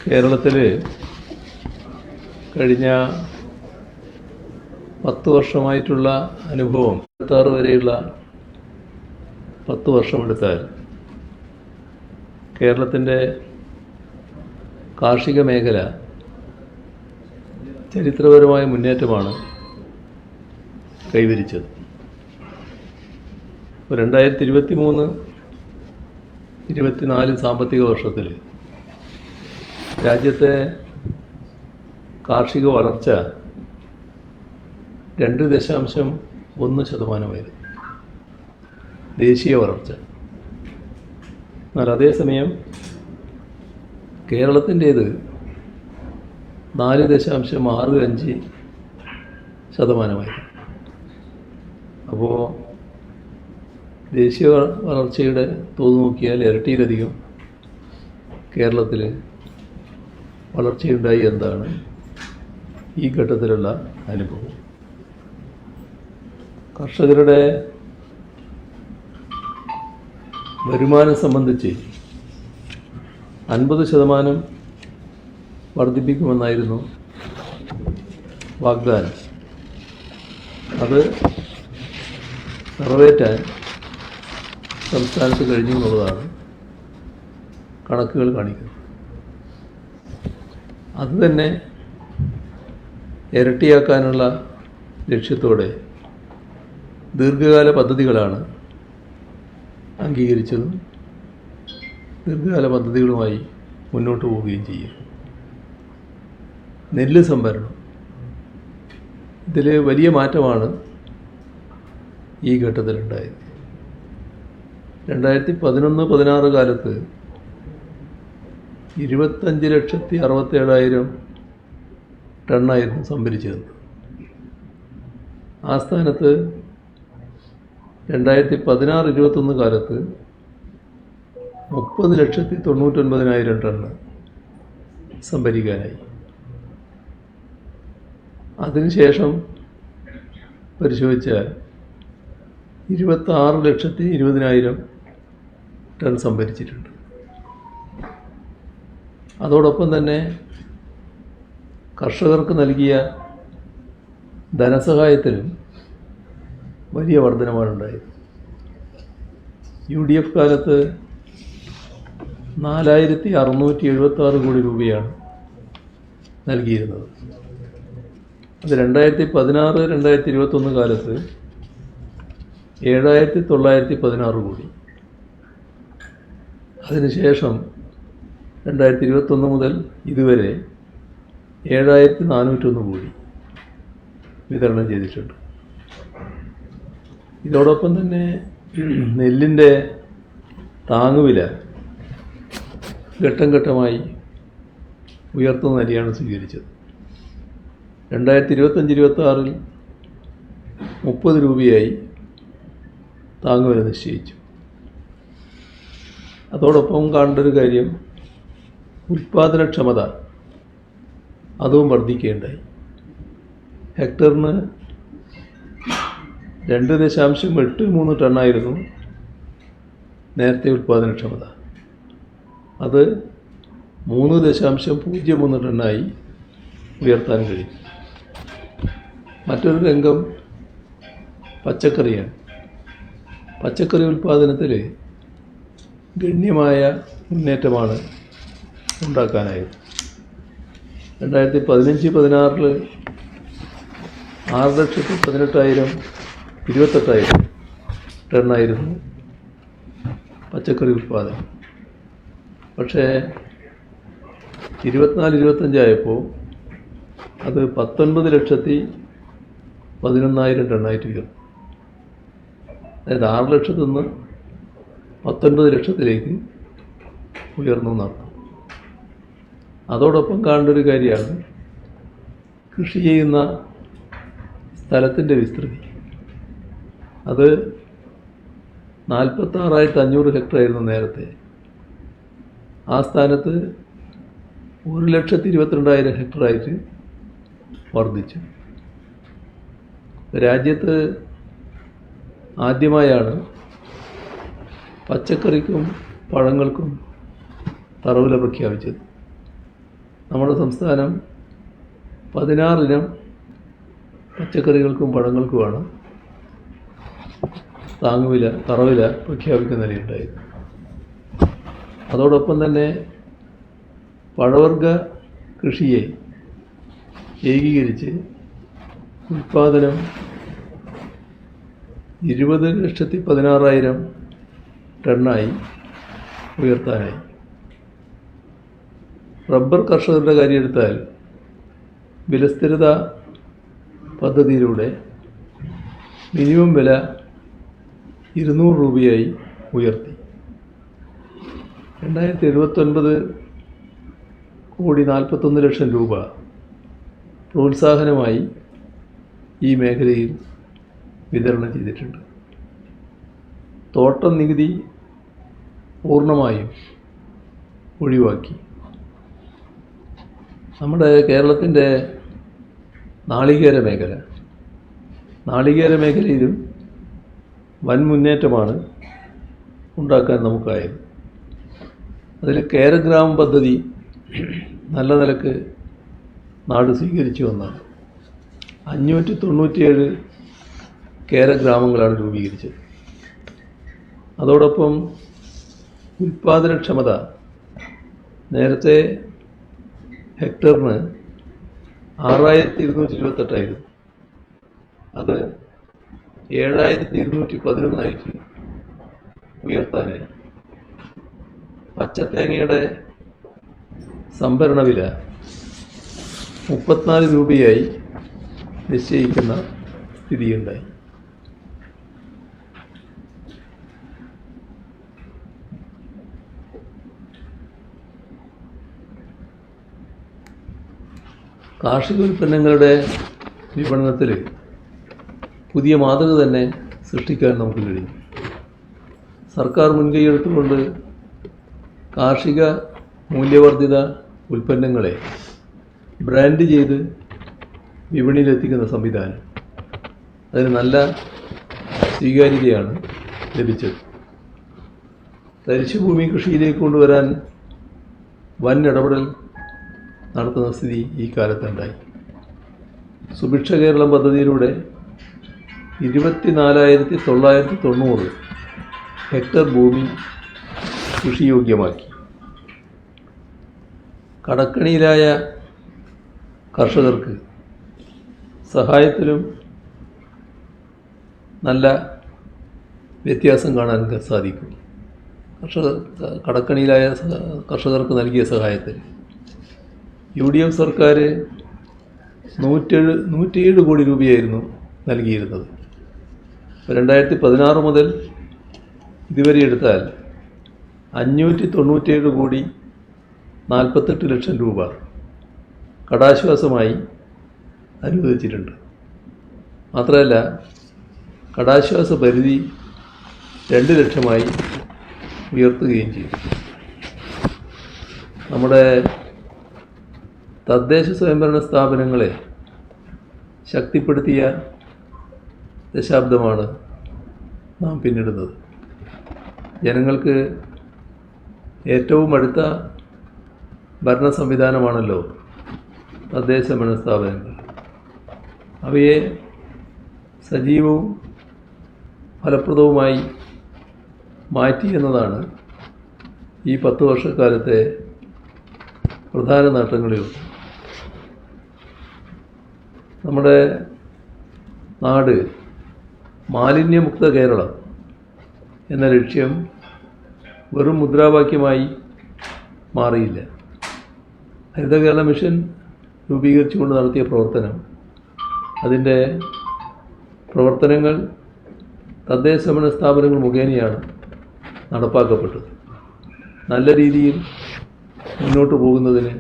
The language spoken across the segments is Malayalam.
കേരളത്തിൽ കഴിഞ്ഞ 10 വർഷമായിട്ടുള്ള അനുഭവം 26 വരെയുള്ള 10 വർഷമെടുത്താൽ കേരളത്തിൻ്റെ കാർഷിക മേഖല ചരിത്രപരമായ മുന്നേറ്റമാണ് കൈവരിച്ചത്. 2023-24 സാമ്പത്തിക വർഷത്തിൽ രാജ്യത്തെ കാർഷിക വളർച്ച 2.1% ദേശീയ വളർച്ച. എന്നാൽ അതേസമയം കേരളത്തിൻ്റേത് 4.65%. അപ്പോൾ ദേശീയ വളർച്ചയുടെ തോത് നോക്കിയാൽ ഇരട്ടിയിലധികം കേരളത്തിൽ വളർച്ചയുണ്ടായി എന്നതാണ് ഈ ഘട്ടത്തിലുള്ള അനുഭവം. കർഷകരുടെ വരുമാനം സംബന്ധിച്ച് 50% വർദ്ധിപ്പിക്കുമെന്നായിരുന്നു വാഗ്ദാനം. അത് നിറവേറ്റാൻ സംസ്ഥാനത്ത് കഴിഞ്ഞു എന്നുള്ളതാണ് കണക്കുകൾ കാണിക്കുന്നത്. അതുതന്നെ ഇരട്ടിയാക്കാനുള്ള ലക്ഷ്യത്തോടെ ദീർഘകാല പദ്ധതികളാണ് അംഗീകരിച്ചതും ദീർഘകാല പദ്ധതികളുമായി മുന്നോട്ട് പോവുകയും ചെയ്യും. നെല്ല് സംഭരണം, ഇതിൽ വലിയ മാറ്റമാണ് ഈ ഘട്ടത്തിലുണ്ടായത്. 2011-16 കാലത്ത് 25,67,000 ടണ്ണായിരുന്നു സംഭരിച്ചിരുന്നത്. ആ സ്ഥാനത്ത് 2016-21 കാലത്ത് 30,99,000 ടണ്ണ് സംഭരിക്കാനായി. അതിനുശേഷം പരിശോധിച്ചാൽ 26,20,000 ടൺ സംഭരിച്ചിട്ടുണ്ട്. അതോടൊപ്പം തന്നെ കർഷകർക്ക് നൽകിയ ധനസഹായത്തിനും വലിയ വർധനമാണ് ഉണ്ടായത്. UDF കാലത്ത് 4,676 കോടി രൂപയാണ് നൽകിയിരുന്നത്. അത് 2016-2021 കാലത്ത് 7,916 കോടി. അതിനുശേഷം 2021 മുതൽ ഇതുവരെ 7,401 കോടി വിതരണം ചെയ്തിട്ടുണ്ട്. ഇതോടൊപ്പം തന്നെ നെല്ലിൻ്റെ താങ്ങുവില ഘട്ടം ഘട്ടമായി ഉയർത്തുന്ന നിലയാണ് സ്വീകരിച്ചത്. 2025-26 30 രൂപയായി താങ്ങുവില നിശ്ചയിച്ചു. അതോടൊപ്പം കാണേണ്ട ഒരു കാര്യം, ഉൽപ്പാദനക്ഷമത അതും വർദ്ധിക്കുകയുണ്ടായി. ഹെക്ടറിന് 2.83 ടണ്ണായിരുന്നു നേരത്തെ ഉൽപ്പാദനക്ഷമത. അത് 3.03 ടണ്ണായി ഉയർത്താൻ കഴിയും. മറ്റൊരു രംഗം പച്ചക്കറിയാണ്. പച്ചക്കറി ഉൽപ്പാദനത്തിൽ ഗണ്യമായ മുന്നേറ്റമാണ് ഉണ്ടാക്കാനായത്. 2015-16 6,18,000 ടണ്ണായിരുന്നു പച്ചക്കറി ഉൽപ്പാദനം. പക്ഷേ 24-25 ആയപ്പോൾ അത് 19,11,000 ടണ്ണായിട്ട് ഉയർന്നു. അതായത് 6 ലക്ഷത്തിൽ നിന്ന് 19 ലക്ഷത്തിലേക്ക് ഉയർന്നു എന്നർത്ഥം. അതോടൊപ്പം കാണേണ്ട ഒരു കാര്യമാണ് കൃഷി ചെയ്യുന്ന സ്ഥലത്തിൻ്റെ വിസ്തൃതി. അത് 46,500 ഹെക്ടറായിരുന്നു നേരത്തെ. ആ സ്ഥാനത്ത് 1,22,000 ഹെക്ടറായിട്ട് വർദ്ധിച്ചു. രാജ്യത്ത് ആദ്യമായാണ് പച്ചക്കറിക്കും പഴങ്ങൾക്കും തറവില പ്രഖ്യാപിച്ചത്. നമ്മുടെ സംസ്ഥാനം 16 ഇനം പച്ചക്കറികൾക്കും പഴങ്ങൾക്കുമാണ് താങ്ങുവില തറവില പ്രഖ്യാപിക്കുന്ന നിലയുണ്ടായിരുന്നു. അതോടൊപ്പം തന്നെ പഴവർഗ കൃഷിയെ ഏകീകരിച്ച് ഉൽപ്പാദനം 20,16,000 ടണ്ണായി ഉയർത്താനായി. റബ്ബർ കർഷകരുടെ കാര്യമെടുത്താൽ വിലസ്ഥിരത പദ്ധതിയിലൂടെ മിനിമം വില 200 രൂപയായി ഉയർത്തി. 2079,41 രൂപ പ്രോത്സാഹനമായി ഈ മേഖലയിൽ വിതരണം ചെയ്തിട്ടുണ്ട്. തോട്ടം നികുതി പൂർണ്ണമായും ഒഴിവാക്കി. നമ്മുടെ കേരളത്തിൻ്റെ നാളികേര മേഖലയിലും വൻ മുന്നേറ്റമാണ് ഉണ്ടാക്കാൻ നമുക്കായത്. അതിൽ കേരഗ്രാമം പദ്ധതി നല്ല നിലക്ക് നാട് സ്വീകരിച്ചു വന്നാണ്. 597 കേരഗ്രാമങ്ങളാണ് രൂപീകരിച്ചത്. അതോടൊപ്പം ഉൽപ്പാദനക്ഷമത നേരത്തെ ഹെക്ടറിന് 6,228 അത് 7,211 ഉയർത്താനായി. പച്ചത്തേങ്ങയുടെ സംഭരണ വില 34 രൂപയായി നിശ്ചയിക്കുന്ന സ്ഥിതിയുണ്ടായി. കാർഷിക ഉൽപ്പന്നങ്ങളുടെ വിപണനത്തിൽ പുതിയ മാതൃക തന്നെ സൃഷ്ടിക്കാൻ നമുക്ക് കഴിയും. സർക്കാർ മുൻകൈയെടുത്തുകൊണ്ട് കാർഷിക മൂല്യവർദ്ധിത ഉൽപ്പന്നങ്ങളെ ബ്രാൻഡ് ചെയ്ത് വിപണിയിലെത്തിക്കുന്ന സംവിധാനം, അതിന് നല്ല സ്വീകാര്യതയാണ് ലഭിച്ചത്. തരിശുഭൂമി കൃഷിയിലേക്ക് കൊണ്ടുവരാൻ വൻ ഇടപെടൽ നടത്തുന്ന സ്ഥിതി ഈ കാലത്തുണ്ടായി. സുഭിക്ഷ കേരളം പദ്ധതിയിലൂടെ 24,990 ഹെക്ടർ ഭൂമി കൃഷിയോഗ്യമാക്കി. കടക്കണിയിലായ കർഷകർക്ക് സഹായത്തിലും നല്ല വ്യത്യാസം കാണാൻ സാധിക്കും. കടക്കണിയിലായ കർഷകർക്ക് നൽകിയ സഹായത്തിൽ UDF സർക്കാർ 107 കോടി രൂപയായിരുന്നു നൽകിയിരുന്നത്. 2016 മുതൽ ഇതുവരെ എടുത്താൽ 597 കോടി 48 ലക്ഷം രൂപ കടാശ്വാസമായി അനുവദിച്ചിട്ടുണ്ട്. മാത്രമല്ല, കടാശ്വാസ പരിധി 2 ലക്ഷമായി ഉയർത്തുകയും ചെയ്തു. നമ്മുടെ തദ്ദേശ സ്വയംഭരണ സ്ഥാപനങ്ങളെ ശക്തിപ്പെടുത്തിയ ദശാബ്ദമാണ് നാം പിന്നിടുന്നത്. ജനങ്ങൾക്ക് ഏറ്റവും അടുത്ത ഭരണ സംവിധാനമാണല്ലോ തദ്ദേശ ഭരണ സ്ഥാപനങ്ങൾ. അവയെ സജീവവും ഫലപ്രദവുമായി മാറ്റി എന്നതാണ് ഈ 10 വർഷക്കാലത്തെ പ്രധാന നേട്ടങ്ങളിലൊന്ന്. നമ്മുടെ നാട് മാലിന്യമുക്ത കേരളം എന്ന ലക്ഷ്യം വെറും മുദ്രാവാക്യമായി മാറിയില്ല. ഹരിത കേരള മിഷൻ രൂപീകരിച്ചുകൊണ്ട് നടത്തിയ അതിൻ്റെ പ്രവർത്തനങ്ങൾ തദ്ദേശ ഭരണ സ്ഥാപനങ്ങൾ മുഖേനയാണ് നടപ്പാക്കപ്പെട്ടത്. നല്ല രീതിയിൽ മുന്നോട്ട് പോകുന്നതിന്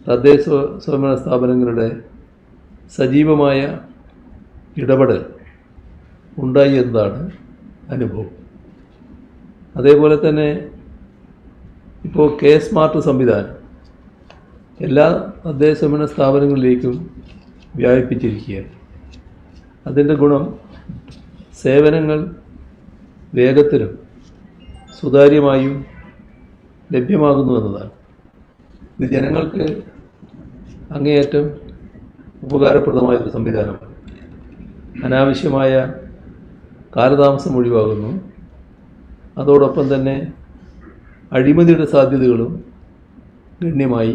തദ്ദേശ സ്വയംഭരണ സ്ഥാപനങ്ങളുടെ സജീവമായ ഇടപെടൽ ഉണ്ടായി എന്നതാണ് അനുഭവം. അതേപോലെ തന്നെ ഇപ്പോൾ സ്മാർട്ട് സംവിധാനം എല്ലാ തദ്ദേശ സ്വയംഭരണ സ്ഥാപനങ്ങളിലേക്കും വ്യാപിപ്പിച്ചിരിക്കുകയാണ്. അതിൻ്റെ ഗുണം സേവനങ്ങൾ വേഗത്തിലും സുതാര്യമായും ലഭ്യമാകുന്നു എന്നതാണ്. ഇത് ജനങ്ങൾക്ക് അങ്ങേയറ്റം ഉപകാരപ്രദമായൊരു സംവിധാനമാണ്. അനാവശ്യമായ കാലതാമസം ഒഴിവാകുന്നു. അതോടൊപ്പം തന്നെ അഴിമതിയുടെ സാധ്യതകളും ഗണ്യമായി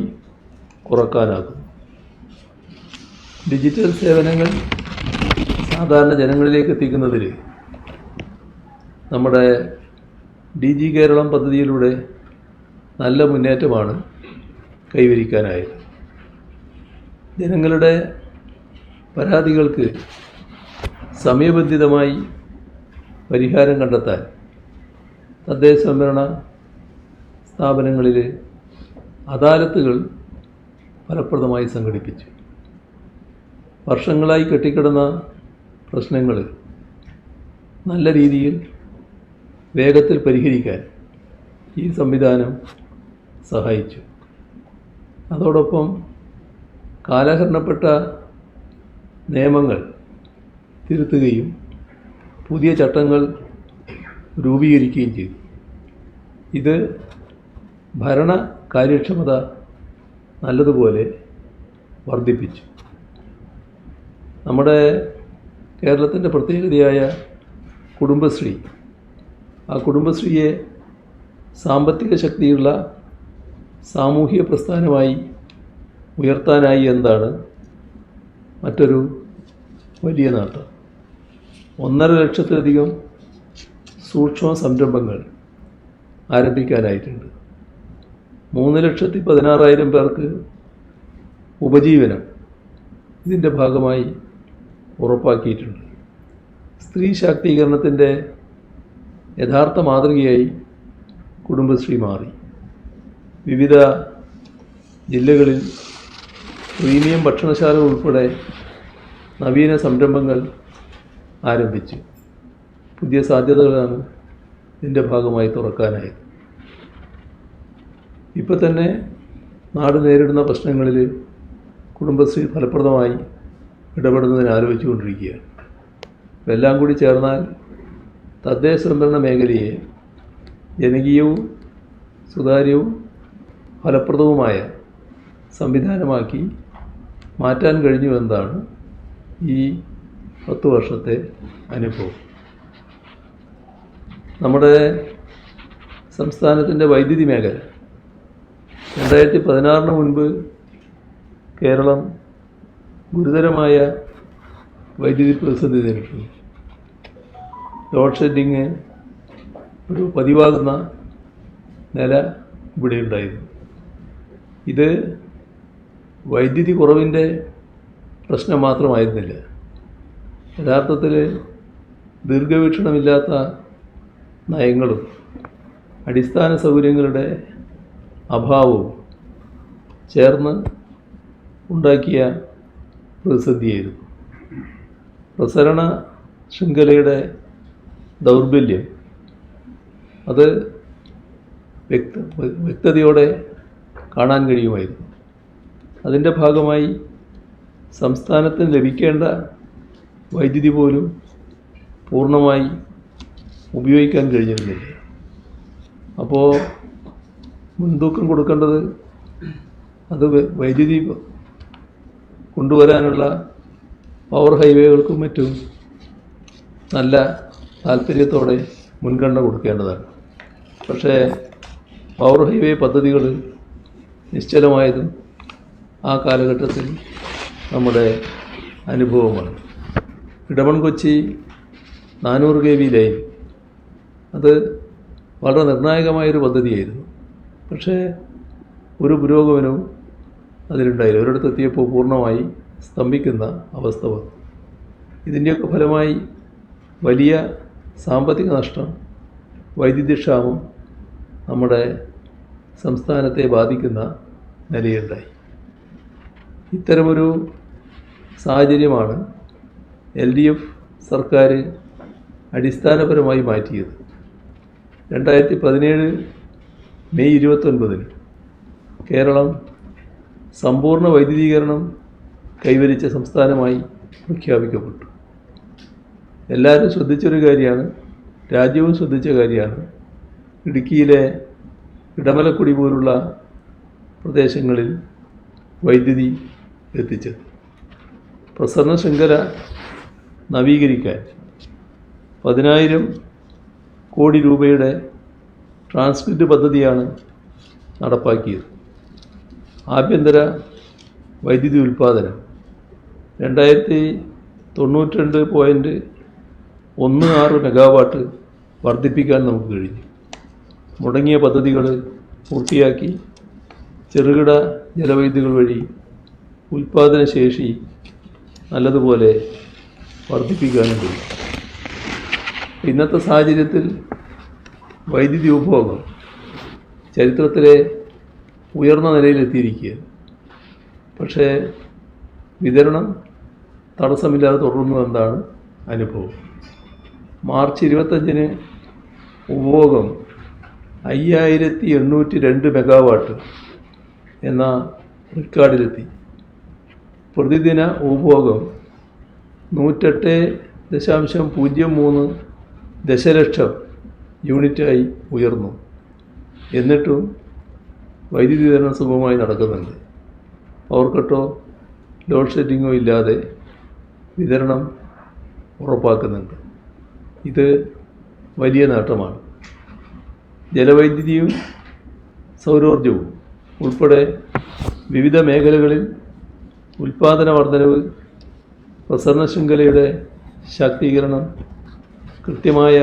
കുറക്കാനാകും. ഡിജിറ്റൽ സേവനങ്ങൾ സാധാരണ ജനങ്ങളിലേക്ക് എത്തിക്കുന്നതിൽ നമ്മുടെ DG കേരളം പദ്ധതിയിലൂടെ നല്ല മുന്നേറ്റമാണ് കൈവരിക്കാനായത്. ജനങ്ങളുടെ പരാതികൾക്ക് സമയബന്ധിതമായി പരിഹാരം കണ്ടെത്താൻ തദ്ദേശ സ്വയംഭരണ സ്ഥാപനങ്ങളിൽ അദാലത്തുകൾ ഫലപ്രദമായി സംഘടിപ്പിച്ചു. വർഷങ്ങളായി കെട്ടിക്കിടന്ന പ്രശ്നങ്ങൾ നല്ല രീതിയിൽ വേഗത്തിൽ പരിഹരിക്കാൻ ഈ സംവിധാനം സഹായിച്ചു. അതോടൊപ്പം കാലഹരണപ്പെട്ട നിയമങ്ങൾ തിരുത്തുകയും പുതിയ ചട്ടങ്ങൾ രൂപീകരിക്കുകയും ചെയ്തു. ഇത് ഭരണ കാര്യക്ഷമത നല്ലതുപോലെ വർദ്ധിപ്പിച്ചു. നമ്മുടെ കേരളത്തിൻ്റെ പ്രത്യേകതയായ കുടുംബശ്രീ, ആ കുടുംബശ്രീയെ സാമ്പത്തിക ശക്തിയുള്ള സാമൂഹിക പ്രസ്ഥാനമായി ഉയർത്താനായി എന്നതാണ് മറ്റൊരു വലിയ നേട്ടം. 1.5 ലക്ഷത്തിലധികം സൂക്ഷ്മ സംരംഭങ്ങൾ ആരംഭിക്കാനായിട്ടുണ്ട്. 3,16,000 പേർക്ക് ഉപജീവനം ഇതിൻ്റെ ഭാഗമായി ഉറപ്പാക്കിയിട്ടുണ്ട്. സ്ത്രീ ശാക്തീകരണത്തിൻ്റെ യഥാർത്ഥ മാതൃകയായി കുടുംബശ്രീ മാറി. വിവിധ ജില്ലകളിൽ പ്രീമിയം ഭക്ഷണശാല ഉൾപ്പെടെ നവീന സംരംഭങ്ങൾ ആരംഭിച്ചു. പുതിയ സാധ്യതകളാണ് ഇതിൻ്റെ ഭാഗമായി തുറക്കാനായത്. ഇപ്പോൾ തന്നെ നാട് നേരിടുന്ന പ്രശ്നങ്ങളിൽ കുടുംബശ്രീ ഫലപ്രദമായി ഇടപെടുന്നതിന് ആലോചിച്ചുകൊണ്ടിരിക്കുകയാണ്. എല്ലാം കൂടി ചേർന്നാൽ തദ്ദേശ സ്വയംഭരണ മേഖലയെ ജനകീയവും സുതാര്യവും ഫലപ്രദവുമായ സംവിധാനമാക്കി മാറ്റാൻ കഴിഞ്ഞു എന്നതാണ് ഈ 10 വർഷത്തെ അനുഭവം. നമ്മുടെ സംസ്ഥാനത്തിൻ്റെ വൈദ്യുതി മേഖല 2016 മുൻപ് കേരളം ഗുരുതരമായ വൈദ്യുതി പ്രതിസന്ധി നേരിട്ടു. ലോഡ് ഷെഡിങ് ഒരു പതിവാകുന്ന നില ഇവിടെ ഉണ്ടായിരുന്നു. ഇത് വൈദ്യുതി കുറവിൻ്റെ പ്രശ്നം മാത്രമായിരുന്നില്ല. യഥാർത്ഥത്തിൽ ദീർഘവീക്ഷണമില്ലാത്ത നയങ്ങളും അടിസ്ഥാന സൗകര്യങ്ങളുടെ അഭാവവും ചേർന്ന് ഉണ്ടാക്കിയ പ്രതിസന്ധിയായിരുന്നു. പ്രസരണ ശൃംഖലയുടെ ദൗർബല്യം അത് വ്യക്തതയോടെ കാണാൻ കഴിയുമായിരുന്നു. അതിൻ്റെ ഭാഗമായി സംസ്ഥാനത്തിന് ലഭിക്കേണ്ട വൈദ്യുതി പോലും പൂർണ്ണമായി ഉപയോഗിക്കാൻ കഴിഞ്ഞിരുന്നില്ല. അപ്പോൾ മുൻതൂക്കം കൊടുക്കേണ്ടത് അത് വൈദ്യുതി കൊണ്ടുവരാനുള്ള പവർ ഹൈവേകൾക്കും മറ്റും നല്ല താല്പര്യത്തോടെ മുൻഗണന കൊടുക്കേണ്ടതാണ്. പക്ഷേ പവർ ഹൈവേ പദ്ധതികൾ നിശ്ചലമായതും ആ കാലഘട്ടത്തിൽ നമ്മുടെ അനുഭവമാണ്. ഇടമൺ കൊച്ചി 400 kV ലൈൻ അത് വളരെ നിർണായകമായൊരു പദ്ധതിയായിരുന്നു. പക്ഷേ ഒരു പുരോഗമനവും അതിലുണ്ടായില്ല. ഒരിടത്തെത്തിയപ്പോൾ പൂർണ്ണമായി സ്തംഭിക്കുന്ന അവസ്ഥ വന്നു. ഇതിൻ്റെയൊക്കെ ഫലമായി വലിയ സാമ്പത്തിക നഷ്ടം, വൈദ്യുതിക്ഷാമം നമ്മുടെ സംസ്ഥാനത്തെ ബാധിക്കുന്ന നിലയുണ്ടായി. ഇത്തരമൊരു സാഹചര്യമാണ് LDF സർക്കാർ അടിസ്ഥാനപരമായി മാറ്റിയത്. 2017 മെയ് 29 കേരളം സമ്പൂർണ്ണ വൈദ്യുതീകരണം കൈവരിച്ച സംസ്ഥാനമായി പ്രഖ്യാപിക്കപ്പെട്ടു. എല്ലാവരും ശ്രദ്ധിച്ചൊരു കാര്യമാണ്, രാജ്യവും ശ്രദ്ധിച്ച കാര്യമാണ്. ഇടുക്കിയിലെ ഇടമലക്കുടി പോലുള്ള പ്രദേശങ്ങളിൽ വൈദ്യുതി എത്തിച്ചത്. പ്രസരണ ശൃംഖല നവീകരിക്കാൻ 10,000 കോടി രൂപയുടെ ട്രാൻസ്ഗ്രിഡ് പദ്ധതിയാണ് നടപ്പാക്കിയത്. ആഭ്യന്തര വൈദ്യുതി ഉൽപ്പാദനം 2092.16 മെഗാവാട്ട് വർദ്ധിപ്പിക്കാൻ നമുക്ക് കഴിഞ്ഞു. മുടങ്ങിയ പദ്ധതികൾ പൂർത്തിയാക്കി ചെറുകിട ജലവൈദ്യുതികൾ വഴി ഉൽപ്പാദനശേഷി നല്ലതുപോലെ വർദ്ധിപ്പിക്കാനും കഴിയും. ഇന്നത്തെ സാഹചര്യത്തിൽ വൈദ്യുതി ഉപഭോഗം ചരിത്രത്തിലെ ഉയർന്ന നിലയിലെത്തിയിരിക്കുകയാണ്. പക്ഷേ വിതരണം തടസ്സമില്ലാതെ തുടരുന്നു എന്നാണ് അനുഭവം. മാർച്ച് 25-ന് ഉപഭോഗം 5802 മെഗാവാട്ട് എന്ന റെക്കോർഡിലെത്തി. പ്രതിദിന ഉപഭോഗം 108.03 ദശലക്ഷം യൂണിറ്റായി ഉയർന്നു. എന്നിട്ടും വൈദ്യുതി വിതരണം സുഗമമായി നടക്കുന്നുണ്ട്. പവർ കട്ടോ ലോഡ് ഷെഡിങ്ങോ ഇല്ലാതെ വിതരണം ഉറപ്പാക്കുന്നുണ്ട്. ഇത് വലിയ നേട്ടമാണ്. ജലവൈദ്യുതിയും സൗരോർജവും ഉൾപ്പെടെ വിവിധ മേഖലകളിൽ ഉൽപ്പാദന വർധനവ്, പ്രസരണ ശൃംഖലയുടെ ശാക്തീകരണം, കൃത്യമായ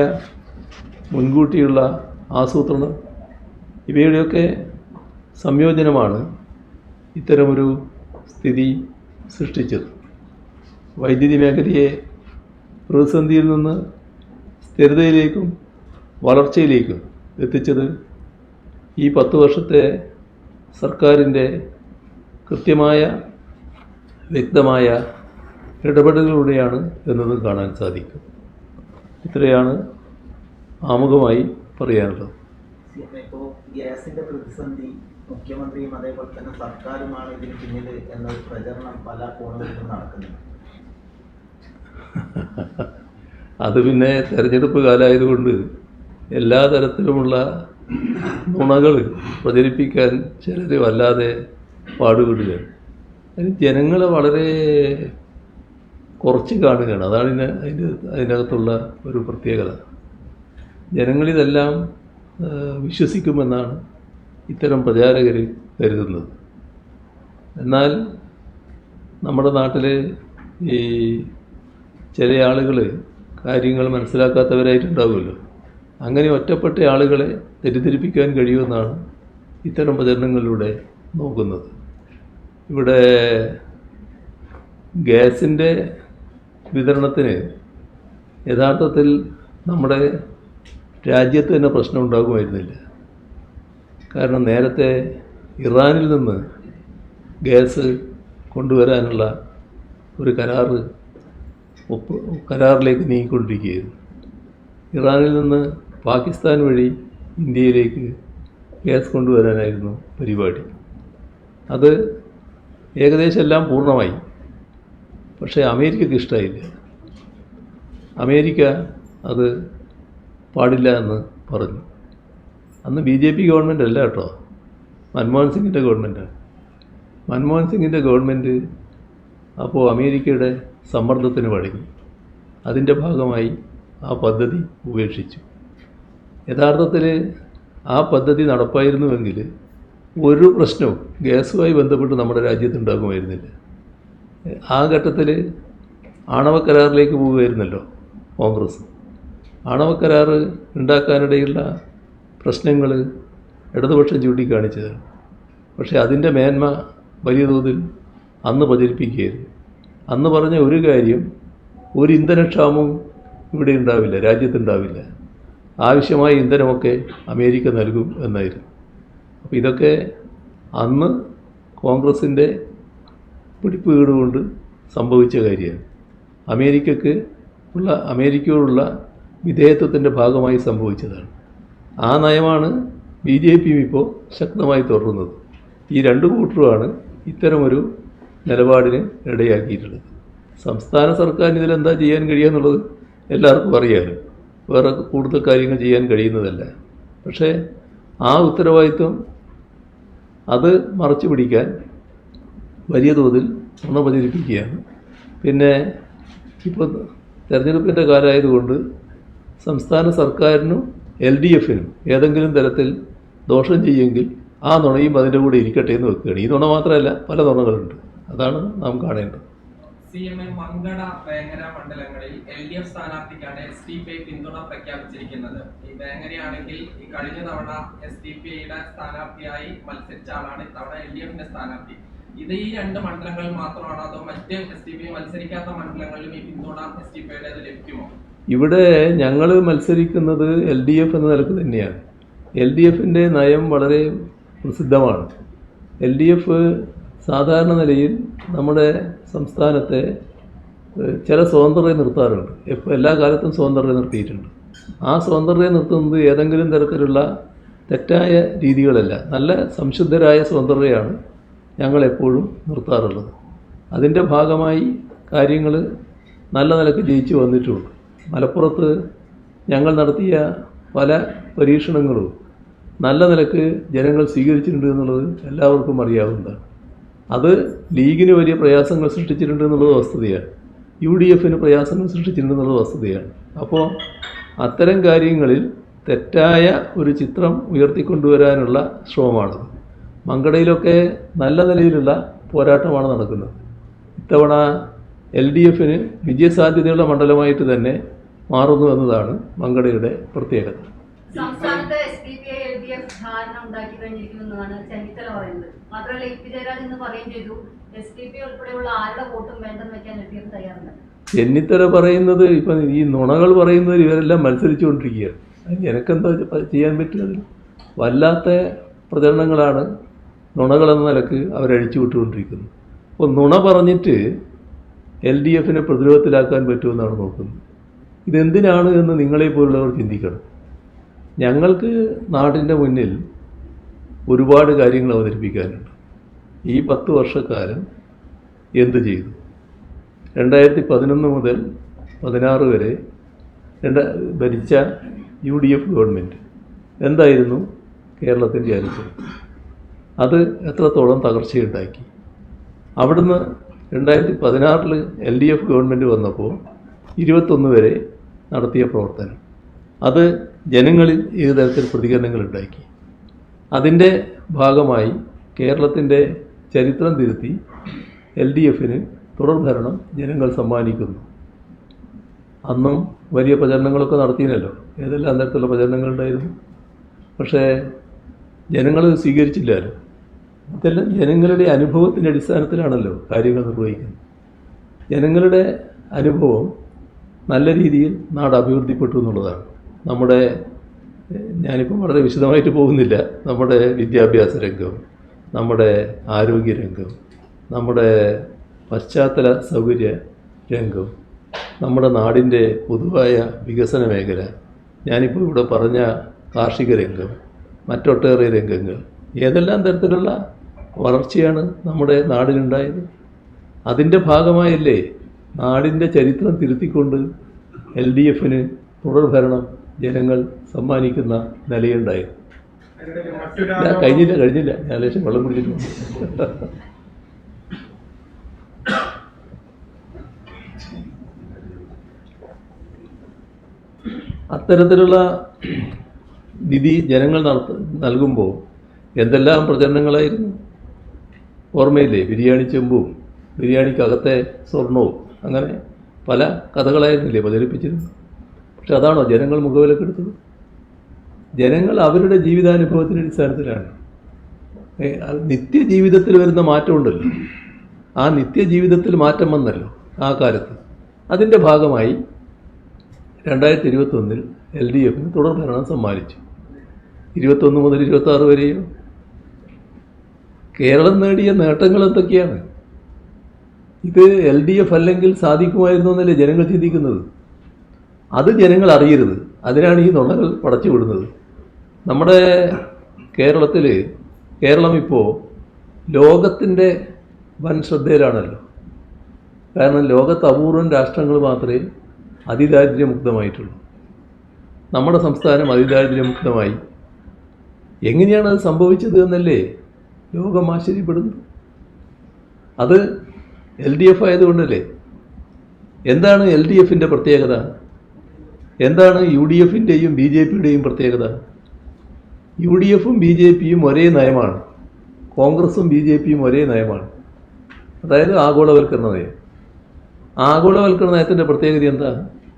മുൻകൂട്ടിയുള്ള ആസൂത്രണം ഇവയുടെയൊക്കെ സംയോജനമാണ് ഇത്തരമൊരു സ്ഥിതി സൃഷ്ടിച്ചത്. വൈദ്യുതി മേഖലയെ പ്രതിസന്ധിയിൽ നിന്ന് സ്ഥിരതയിലേക്കും വളർച്ചയിലേക്കും എത്തിച്ചത് ഈ 10 വർഷത്തെ സർക്കാരിൻ്റെ കൃത്യമായ വ്യക്തമായ ഇടപെടലുകളിലൂടെയാണ് എന്നതും കാണാൻ സാധിക്കും. ഇത്രയാണ് ആമുഖമായി പറയാനുള്ളത്. ഇപ്പോൾ ഗ്യാസിൻ്റെ പ്രതിസന്ധി മുഖ്യമന്ത്രിയും അതേപോലെ തന്നെ സർക്കാരുമാണ് ഇതിന് പിന്നിൽ എന്നൊരു പ്രചരണം പല കോണുകളിലും നടക്കുന്നുണ്ട്. അത് പിന്നെ തെരഞ്ഞെടുപ്പ് കാലമായതുകൊണ്ട് എല്ലാ തരത്തിലുമുള്ള നുണകൾ പ്രചരിപ്പിക്കാൻ ചിലർ വല്ലാതെ പാടുപെടുകയാണ്. അതിന് ജനങ്ങളെ വളരെ കുറച്ച് കാണുകയാണ്. അതാണ് അതിനകത്തുള്ള ഒരു പ്രത്യേകത. ജനങ്ങളിതെല്ലാം വിശ്വസിക്കുമെന്നാണ് ഇത്തരം പ്രചാരകർ കരുതുന്നത്. എന്നാൽ നമ്മുടെ നാട്ടിൽ ഈ ചില ആളുകൾ കാര്യങ്ങൾ മനസ്സിലാക്കാത്തവരായിട്ടുണ്ടാവുമല്ലോ. അങ്ങനെ ഒറ്റപ്പെട്ട ആളുകളെ തെറ്റിദ്ധരിപ്പിക്കാൻ കഴിയുമെന്നാണ് ഇത്തരം പ്രചരണങ്ങളിലൂടെ നോക്കുന്നത്. ഇവിടെ ഗ്യാസിൻ്റെ വിതരണത്തിന് യഥാർത്ഥത്തിൽ നമ്മുടെ രാജ്യത്ത് തന്നെ പ്രശ്നം ഉണ്ടാകുമായിരുന്നില്ല. കാരണം നേരത്തെ ഇറാനിൽ നിന്ന് ഗ്യാസ് കൊണ്ടുവരാനുള്ള ഒരു കരാറിലേക്ക് നീങ്ങിക്കൊണ്ടിരിക്കുകയായിരുന്നു. ഇറാനിൽ നിന്ന് പാകിസ്ഥാൻ വഴി ഇന്ത്യയിലേക്ക് ഗ്യാസ് കൊണ്ടുവരാനായിരുന്നു പരിപാടി. അത് ഏകദേശം എല്ലാം പൂർണ്ണമായി. പക്ഷേ അമേരിക്കയ്ക്ക് ഇഷ്ടമായില്ല. അമേരിക്ക അത് പാടില്ല എന്ന് പറഞ്ഞു. അന്ന് BJP ഗവൺമെൻറ് അല്ല കേട്ടോ, മൻമോഹൻ സിംഗിൻ്റെ ഗവൺമെൻറ്റാണ്. മൻമോഹൻ സിംഗിൻ്റെ ഗവൺമെൻറ് അപ്പോൾ അമേരിക്കയുടെ സമ്മർദ്ദത്തിന് വഴങ്ങി. അതിൻ്റെ ഭാഗമായി ആ പദ്ധതി ഉപേക്ഷിച്ചു. യഥാർത്ഥത്തിൽ ആ പദ്ധതി നടപ്പായിരുന്നുവെങ്കിൽ ഒരു പ്രശ്നവും ഗ്യാസുമായി ബന്ധപ്പെട്ട് നമ്മുടെ രാജ്യത്തുണ്ടാകുമായിരുന്നില്ല. ആ ഘട്ടത്തിൽ ആണവ കരാറിലേക്ക് പോവുകയായിരുന്നല്ലോ കോൺഗ്രസ്. ആണവ കരാർ ഉണ്ടാക്കാനിടയുള്ള പ്രശ്നങ്ങൾ ഇടതുപക്ഷം ചൂണ്ടിക്കാണിച്ചതാണ്. പക്ഷേ അതിൻ്റെ മേന്മ വലിയ തോതിൽ അന്ന് പ്രചരിപ്പിക്കുകയായിരുന്നു. അന്ന് പറഞ്ഞ ഒരു കാര്യം, ഒരു ഇന്ധനക്ഷാമവും ഇവിടെ ഉണ്ടാവില്ല, രാജ്യത്തുണ്ടാവില്ല. ആവശ്യമായ ഇന്ധനമൊക്കെ അമേരിക്ക നൽകും എന്നായിരുന്നു. അപ്പോൾ ഇതൊക്കെ അന്ന് കോൺഗ്രസിൻ്റെ പിടിപ്പുകേടുകൊണ്ട് സംഭവിച്ച കാര്യമാണ്. അമേരിക്കയോടുള്ള വിധേയത്വത്തിൻ്റെ ഭാഗമായി സംഭവിച്ചതാണ്. ആ നയമാണ് BJPയും ഇപ്പോൾ ശക്തമായി തുടരുന്നത്. ഈ രണ്ട് കൂട്ടരുമാണ് ഇത്തരമൊരു നിലപാടിന് ഇടയാക്കിയിട്ടുള്ളത്. സംസ്ഥാന സർക്കാരിന് ഇതിലെന്താ ചെയ്യാൻ കഴിയുക എന്നുള്ളത് എല്ലാവർക്കും അറിയാമല്ലോ. വേറെ കൂടുതൽ കാര്യങ്ങൾ ചെയ്യാൻ കഴിയുന്നതല്ല. പക്ഷേ ആ ഉത്തരവാദിത്വം അത് മറച്ചു പിടിക്കാൻ വലിയ തോതിൽ നുണ പ്രചരിപ്പിക്കുകയാണ്. പിന്നെ ഇപ്പോൾ തെരഞ്ഞെടുപ്പിൻ്റെ കാലമായതുകൊണ്ട് സംസ്ഥാന സർക്കാരിനും LDFനും ഏതെങ്കിലും തരത്തിൽ ദോഷം ചെയ്യുമെങ്കിൽ ആ നുണയും അതിൻ്റെ കൂടെ ഇരിക്കട്ടെ എന്ന് വെക്കുകയാണ്. ഈ നുണ മാത്രമല്ല, പല നുണകളുണ്ട്. അതാണ് നാം കാണേണ്ടത്. CMA മങ്കട വേങ്ങര മണ്ഡലങ്ങളിൽ LDF സ്ഥാനാർത്ഥിക്കാണ് SDPI പിന്തുണ പ്രഖ്യാപിച്ചിരിക്കുന്നത്. ഈ വേങ്ങരയാണെങ്കിൽ ഈ കഴിഞ്ഞ തവണ SDPIയുടെ സ്ഥാനാർത്ഥിയായി മത്സരിച്ച ആളാണ് ഇത്തവണ LDFന്റെ സ്ഥാനാർത്ഥി. ഇത് ഈ 2 മണ്ഡലങ്ങളിൽ മാത്രമാണോ അതോ മറ്റ് SDPI മത്സരിക്കാത്ത മണ്ഡലങ്ങളിലും ഈ പിന്തുണ SDPIയുടേത് ലഭിക്കുമോ? ഇവിടെ ഞങ്ങൾ മത്സരിക്കുന്നത് LDF എന്ന നിലക്ക് തന്നെയാണ്. LDFൻ്റെ നയം വളരെ പ്രസിദ്ധമാണ്. LDF സാധാരണ നിലയിൽ നമ്മുടെ സംസ്ഥാനത്തെ ചില സ്വതന്ത്രരെ നിർത്താറുണ്ട്. എല്ലാ കാലത്തും സ്വതന്ത്രരെ നിർത്തിയിട്ടുണ്ട്. ആ സ്വതന്ത്രരെ നിർത്തുന്നത് ഏതെങ്കിലും തരത്തിലുള്ള തെറ്റായ രീതികളല്ല, നല്ല സംശുദ്ധരായ സ്വതന്ത്രരെയാണ് ഞങ്ങളെപ്പോഴും നിർത്താറുള്ളത്. അതിൻ്റെ ഭാഗമായി കാര്യങ്ങൾ നല്ല നിലക്ക് ജയിച്ചു വന്നിട്ടുണ്ട്. മലപ്പുറത്ത് ഞങ്ങൾ നടത്തിയ പല പരീക്ഷണങ്ങളും നല്ല നിലക്ക് ജനങ്ങൾ സ്വീകരിച്ചിട്ടുണ്ട് എന്നുള്ളത് എല്ലാവർക്കും അറിയാവുന്നതാണ്. അത് ലീഗിന് വലിയ പ്രയാസങ്ങൾ സൃഷ്ടിച്ചിട്ടുണ്ട് എന്നുള്ളത് വസ്തുതയാണ്. UDFന് പ്രയാസങ്ങൾ സൃഷ്ടിച്ചിട്ടുണ്ട് എന്നുള്ളത് വസ്തുതയാണ്. അപ്പോൾ അത്തരം കാര്യങ്ങളിൽ തെറ്റായ ഒരു ചിത്രം ഉയർത്തിക്കൊണ്ടുവരാനുള്ള ശ്രമമാണത്. മങ്കടയിലൊക്കെ നല്ല നിലയിലുള്ള പോരാട്ടമാണ് നടക്കുന്നത്. ഇത്തവണ LDFന് വിജയസാധ്യതയുള്ള മണ്ഡലമായിട്ട് തന്നെ മാറുന്നു എന്നതാണ് മങ്കടയുടെ പ്രത്യേകത. സംസ്ഥാനത്ത് SDPI LDF ധാരണ ഉണ്ടാക്കി കഴിഞ്ഞിരിക്കുന്നതാണ് ചെന്നിത്തല പറയുന്നത്. മാത്രമല്ല EP ജയരാജ് എന്ന് പറയുകയും ചെയ്തു SDPI ഉൾപ്പെടെയുള്ള ആരുടെ വോട്ടും വേണ്ടെന്ന് വെക്കാൻ LDF തയ്യാറുണ്ട്. ചെന്നിത്തല പറയുന്നത് ഇപ്പം ഈ നുണകൾ പറയുന്നത് ഇവരെല്ലാം മത്സരിച്ചുകൊണ്ടിരിക്കുകയാണ്. എനിക്കെന്താ ചെയ്യാൻ പറ്റുന്നത്? വല്ലാത്ത പ്രചരണങ്ങളാണ് നുണകളെന്ന നിലക്ക് അവരഴിച്ചു വിട്ടുകൊണ്ടിരിക്കുന്നത്. അപ്പോൾ നുണ പറഞ്ഞിട്ട് LDFനെ പ്രതിരോധത്തിലാക്കാൻ പറ്റുമെന്നാണ് നോക്കുന്നത്. ഇതെന്തിനാണ് എന്ന് നിങ്ങളെപ്പോലുള്ളവർ ചിന്തിക്കണം. ഞങ്ങൾക്ക് നാടിൻ്റെ മുന്നിൽ ഒരുപാട് കാര്യങ്ങൾ അവതരിപ്പിക്കാനുണ്ട്. ഈ 10 വർഷക്കാലം എന്ത് ചെയ്തു? 2011 മുതൽ 16 വരെ ഭരിച്ച UDF ഗവൺമെൻറ് എന്തായിരുന്നു കേരളത്തിൻ്റെ അനുഭവം? അത് എത്രത്തോളം തകർച്ചയുണ്ടാക്കി? അവിടുന്ന് 2016 LDF ഗവൺമെൻറ് വന്നപ്പോൾ 21 വരെ നടത്തിയ പ്രവർത്തനം, അത് ജനങ്ങളിൽ ഏത് തരത്തിൽ പ്രതികരണങ്ങൾ ഉണ്ടാക്കി? അതിൻ്റെ ഭാഗമായി കേരളത്തിൻ്റെ ചരിത്രം തിരുത്തി LDFന് തുടർഭരണം ജനങ്ങൾ സമ്മാനിക്കുന്നു. അന്നും വലിയ പ്രചരണങ്ങളൊക്കെ നടത്തിയില്ലല്ലോ. ഏതെല്ലാം തരത്തിലുള്ള പ്രചരണങ്ങളുണ്ടായിരുന്നു. പക്ഷേ ജനങ്ങൾ സ്വീകരിച്ചില്ലല്ലോ. ഇതെല്ലാം ജനങ്ങളുടെ അനുഭവത്തിൻ്റെ അടിസ്ഥാനത്തിലാണല്ലോ കാര്യങ്ങൾ നിർവഹിക്കുന്നത്. ജനങ്ങളുടെ അനുഭവം നല്ല രീതിയിൽ നാട് അഭിവൃദ്ധിപ്പെട്ടു എന്നുള്ളതാണ്. ഞാനിപ്പം വളരെ വിശദമായിട്ട് പോകുന്നില്ല, നമ്മുടെ വിദ്യാഭ്യാസ രംഗം, നമ്മുടെ ആരോഗ്യരംഗം, നമ്മുടെ പശ്ചാത്തല സൗകര്യ രംഗം, നമ്മുടെ നാടിൻ്റെ പൊതുവായ വികസന മേഖല, ഞാനിപ്പോൾ ഇവിടെ പറഞ്ഞ കാർഷിക രംഗം, മറ്റൊട്ടേറെ രംഗങ്ങൾ, ഏതെല്ലാം തരത്തിലുള്ള വളർച്ചയാണ് നമ്മുടെ നാടിനുണ്ടായത്? അതിൻ്റെ ഭാഗമായല്ലേ നാടിൻ്റെ ചരിത്രം തിരുത്തിക്കൊണ്ട് LDFന് തുടർഭരണം ജനങ്ങൾ സമ്മാനിക്കുന്ന നിലയുണ്ടായത്. കഴിഞ്ഞില്ല ഞാൻ ലേശം വെള്ളം കുടിച്ചിട്ടുണ്ട്. അത്തരത്തിലുള്ള വിധി ജനങ്ങൾ നൽകുമ്പോൾ എന്തെല്ലാം പ്രചരണങ്ങളായിരുന്നു? ഓർമ്മയില്ലേ? ബിരിയാണി ചെമ്പും ബിരിയാണിക്കകത്തെ സ്വർണവും, അങ്ങനെ പല കഥകളായിരുന്നില്ലേ പ്രചരിപ്പിച്ചിരുന്നത്? പക്ഷെ അതാണോ ജനങ്ങൾ മുഖവിലക്കെടുത്തത്? ജനങ്ങൾ അവരുടെ ജീവിതാനുഭവത്തിൻ്റെ അടിസ്ഥാനത്തിലാണ്. നിത്യജീവിതത്തിൽ വരുന്ന മാറ്റമുണ്ടല്ലോ, ആ നിത്യജീവിതത്തിൽ മാറ്റം വന്നല്ലോ ആ കാലത്ത്. അതിൻ്റെ ഭാഗമായി 2021 LDFന് തുടർഭരണം സമ്മാനിച്ചു. 21 മുതൽ 26 വരെയും കേരളം നേടിയ നേട്ടങ്ങൾ എന്തൊക്കെയാണ്? ഇത് LDF അല്ലെങ്കിൽ സാധിക്കുമായിരുന്നു എന്നല്ലേ ജനങ്ങൾ ചിന്തിക്കുന്നത്? അത് ജനങ്ങൾ അറിയരുത്. അതിനാണ് ഈ നുണകൾ പടച്ചു വിടുന്നത്. നമ്മുടെ കേരളം ഇപ്പോൾ ലോകത്തിൻ്റെ വൻ ശ്രദ്ധയിലാണല്ലോ. കാരണം ലോകത്ത് അപൂർവം രാഷ്ട്രങ്ങൾ മാത്രമേ അതിദാരിദ്ര്യമുക്തമായിട്ടുള്ളൂ. നമ്മുടെ സംസ്ഥാനം അതിദാരിദ്ര്യമുക്തമായി. എങ്ങനെയാണ് അത് സംഭവിച്ചത് എന്നല്ലേ ലോകം ആശ്ചര്യപ്പെടുന്നു. അത് LDF ആയതുകൊണ്ടല്ലേ. എന്താണ് LDFൻ്റെ പ്രത്യേകത? എന്താണ് UDFൻ്റെയും BJPയുടെയും പ്രത്യേകത? UDFും BJPയും ഒരേ നയമാണ്, കോൺഗ്രസും BJPയും ഒരേ നയമാണ്. അതായത് ആഗോളവൽക്കരണ നയം. ആഗോളവൽക്കരണ നയത്തിൻ്റെ പ്രത്യേകത എന്താ?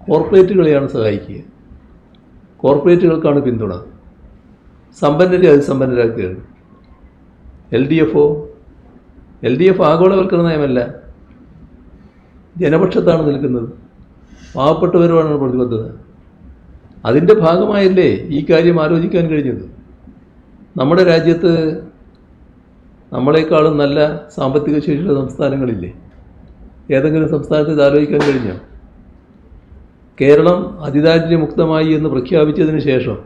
കോർപ്പറേറ്റുകളെയാണ് സഹായിക്കുക, കോർപ്പറേറ്റുകൾക്കാണ് പിന്തുണ, സമ്പന്നരെ അതിസമ്പന്നരാക്കുകയാണ്. LDF ആഗോളവൽക്കരണ നയമല്ല, ജനപക്ഷത്താണ് നിൽക്കുന്നത്, പാവപ്പെട്ടവരുമാണ് പ്രതിബദ്ധത. അതിൻ്റെ ഭാഗമായല്ലേ ഈ കാര്യം ആലോചിക്കാൻ കഴിഞ്ഞത്. നമ്മുടെ രാജ്യത്ത് നമ്മളെക്കാളും നല്ല സാമ്പത്തിക ശേഷിയുള്ള സംസ്ഥാനങ്ങളില്ലേ? ഏതെങ്കിലും സംസ്ഥാനത്ത് ഇത് ആലോചിക്കാൻ കഴിഞ്ഞോ? കേരളം അതിദാരിദ്ര്യമുക്തമായി എന്ന് പ്രഖ്യാപിച്ചതിന് ശേഷം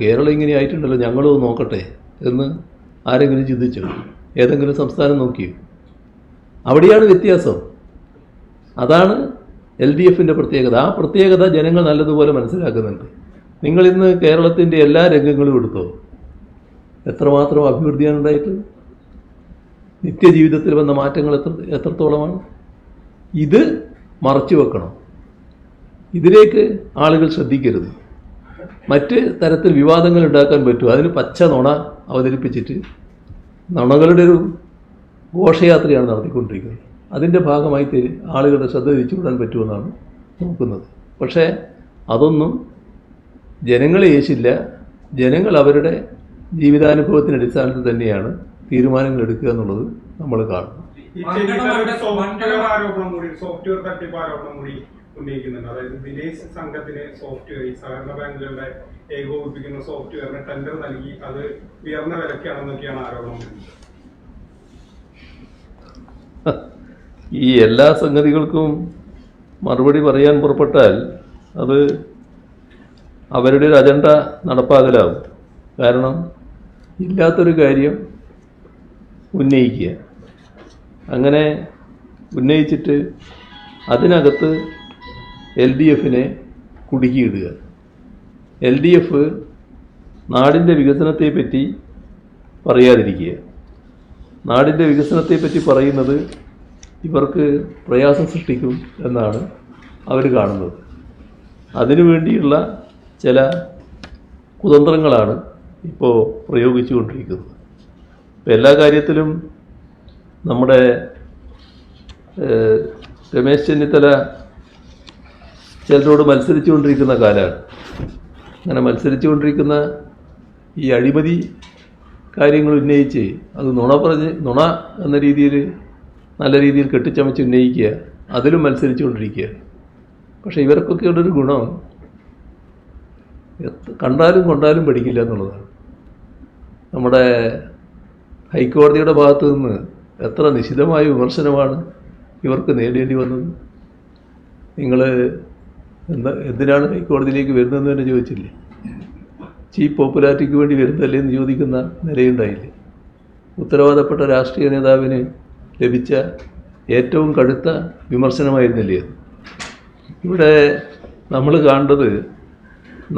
കേരളം ഇങ്ങനെ ആയിട്ടുണ്ടല്ലോ, ഞങ്ങളും നോക്കട്ടെ എന്ന് ആരെങ്കിലും ചിന്തിച്ചോ? ഏതെങ്കിലും സംസ്ഥാനം നോക്കിയോ? അവിടെയാണ് വ്യത്യാസം. അതാണ് LDFൻ്റെ പ്രത്യേകത. ആ പ്രത്യേകത ജനങ്ങൾ നല്ലതുപോലെ മനസ്സിലാക്കുന്നുണ്ട്. നിങ്ങളിന്ന് കേരളത്തിൻ്റെ എല്ലാ രംഗങ്ങളും എടുത്തോ, എത്രമാത്രം അഭിവൃദ്ധിയാണ് ഉണ്ടായിട്ടുള്ളത്? നിത്യജീവിതത്തിൽ വന്ന മാറ്റങ്ങൾ എത്രത്തോളമാണ്? ഇത് മറച്ചു വെക്കണം, ഇതിലേക്ക് ആളുകൾ ശ്രദ്ധിക്കരുത്. മറ്റ് തരത്തിൽ വിവാദങ്ങൾ ഉണ്ടാക്കാൻ പറ്റും. അതിന് പച്ച നുണ അവതരിപ്പിച്ചിട്ട് നുണകളുടെ ഒരു ഘോഷയാത്രയാണ് നടത്തിക്കൊണ്ടിരിക്കുന്നത്. അതിൻ്റെ ഭാഗമായി ആളുകളുടെ ശ്രദ്ധ തിരിച്ചുവിടാൻ പറ്റുമെന്നാണ് നോക്കുന്നത്. പക്ഷേ അതൊന്നും ജനങ്ങളെ യേശില്ല. ജനങ്ങൾ അവരുടെ ജീവിതാനുഭവത്തിൻ്റെ അടിസ്ഥാനത്തിൽ തന്നെയാണ് തീരുമാനങ്ങൾ എടുക്കുക എന്നുള്ളത് നമ്മൾ കാണുന്നു. സോഫ്റ്റ്വെയർ തട്ടിപ്പ് ആരോപണം കൂടി ഉന്നയിക്കുന്നുണ്ട്. അതായത് വിദേശ സംഘത്തിന് സോഫ്റ്റ്വെയർ, ഈ സഹകരണ ബാങ്കുകളുടെ ഏകോപിപ്പിക്കുന്ന സോഫ്റ്റ്വെയറിന് ടെൻഡർ നൽകി അത് ഉയർന്ന വിലക്കാണെന്നൊക്കെയാണ് ആരോപണം. ഈ എല്ലാ സംഗതികൾക്കും മറുപടി പറയാൻ പുറപ്പെട്ടാൽ അത് അവരുടെ ഒരു അജണ്ട നടപ്പാക്കലാവും. കാരണം ഇല്ലാത്തൊരു കാര്യം ഉന്നയിക്കുക, അങ്ങനെ ഉന്നയിച്ചിട്ട് അതിനകത്ത് LDFനെ കുടുക്കിയിടുക. LDF നാടിൻ്റെ വികസനത്തെപ്പറ്റി പറയാതിരിക്കുക. നാടിൻ്റെ വികസനത്തെപ്പറ്റി പറയുന്നത് ഇവർക്ക് പ്രയാസം സൃഷ്ടിക്കും എന്നാണ് അവർ കാണുന്നത്. അതിനു വേണ്ടിയുള്ള ചില കുതന്ത്രങ്ങളാണ് ഇപ്പോൾ പ്രയോഗിച്ചുകൊണ്ടിരിക്കുന്നത്. എല്ലാ കാര്യത്തിലും നമ്മുടെ രമേശ് ചെന്നിത്തല ചിലരോട് മത്സരിച്ചുകൊണ്ടിരിക്കുന്ന കാലമാണ്. അങ്ങനെ മത്സരിച്ചുകൊണ്ടിരിക്കുന്ന ഈ അഴിമതി കാര്യങ്ങൾ ഉന്നയിച്ച് അത് നുണ എന്ന രീതിയിൽ നല്ല രീതിയിൽ കെട്ടിച്ചമച്ച് ഉന്നയിക്കുക, അതിലും മത്സരിച്ചുകൊണ്ടിരിക്കുക. പക്ഷേ ഇവർക്കൊക്കെ ഉള്ളൊരു ഗുണം കണ്ടാലും കൊണ്ടാലും പഠിക്കില്ല എന്നുള്ളതാണ്. നമ്മുടെ ഹൈക്കോടതിയുടെ ഭാഗത്തു നിന്ന് എത്ര നിശിതമായ വിമർശനമാണ് ഇവർക്ക് നേരിടേണ്ടി വന്നത്. നിങ്ങൾ എന്തിനാണ് ഹൈക്കോടതിയിലേക്ക് വരുന്നതെന്ന് തന്നെ ചോദിച്ചില്ലേ? ചീപ്പ് പോപ്പുലാരിറ്റിക്ക് വേണ്ടി വരുന്നതല്ലേ എന്ന് ചോദിക്കുന്ന നിലയുണ്ടായില്ലേ? ഉത്തരവാദപ്പെട്ട രാഷ്ട്രീയ നേതാവിന് ലഭിച്ച ഏറ്റവും കടുത്ത വിമർശനമായിരുന്നില്ലേ? ഇവിടെ നമ്മൾ കാണേണ്ടത്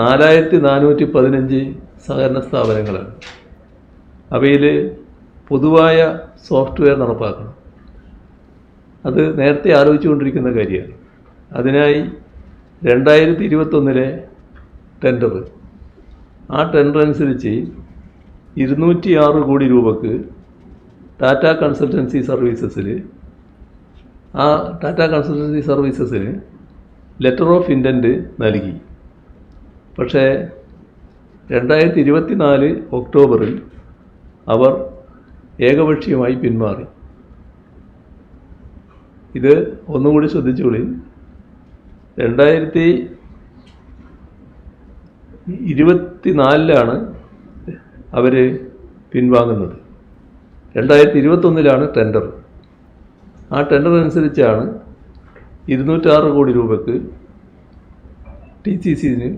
4415 സഹകരണ സ്ഥാപനങ്ങളാണ്. അവയിൽ പൊതുവായ സോഫ്റ്റ്വെയർ നടപ്പാക്കണം. അത് നേരത്തെ ആലോചിച്ചുകൊണ്ടിരിക്കുന്ന കാര്യമാണ്. അതിനായി 2021 ടെൻഡർ, ആ ടെൻഡർ അനുസരിച്ച് 206 കോടി രൂപക്ക് ടാറ്റ കൺസൾട്ടൻസി സർവീസസിൽ ലെറ്റർ ഓഫ് ഇൻറ്റൻറ്റ് നൽകി. പക്ഷേ 2024 ഒക്ടോബറിൽ അവർ ഏകപക്ഷീയമായി പിന്മാറി. ഇത് ഒന്നുകൂടി ശ്രദ്ധിച്ചോളി. 2024 അവർ പിൻവാങ്ങുന്നത്. 2021 ടെൻഡർ. ആ ടെൻഡർ അനുസരിച്ചാണ് 206 കോടി രൂപക്ക് TCCന്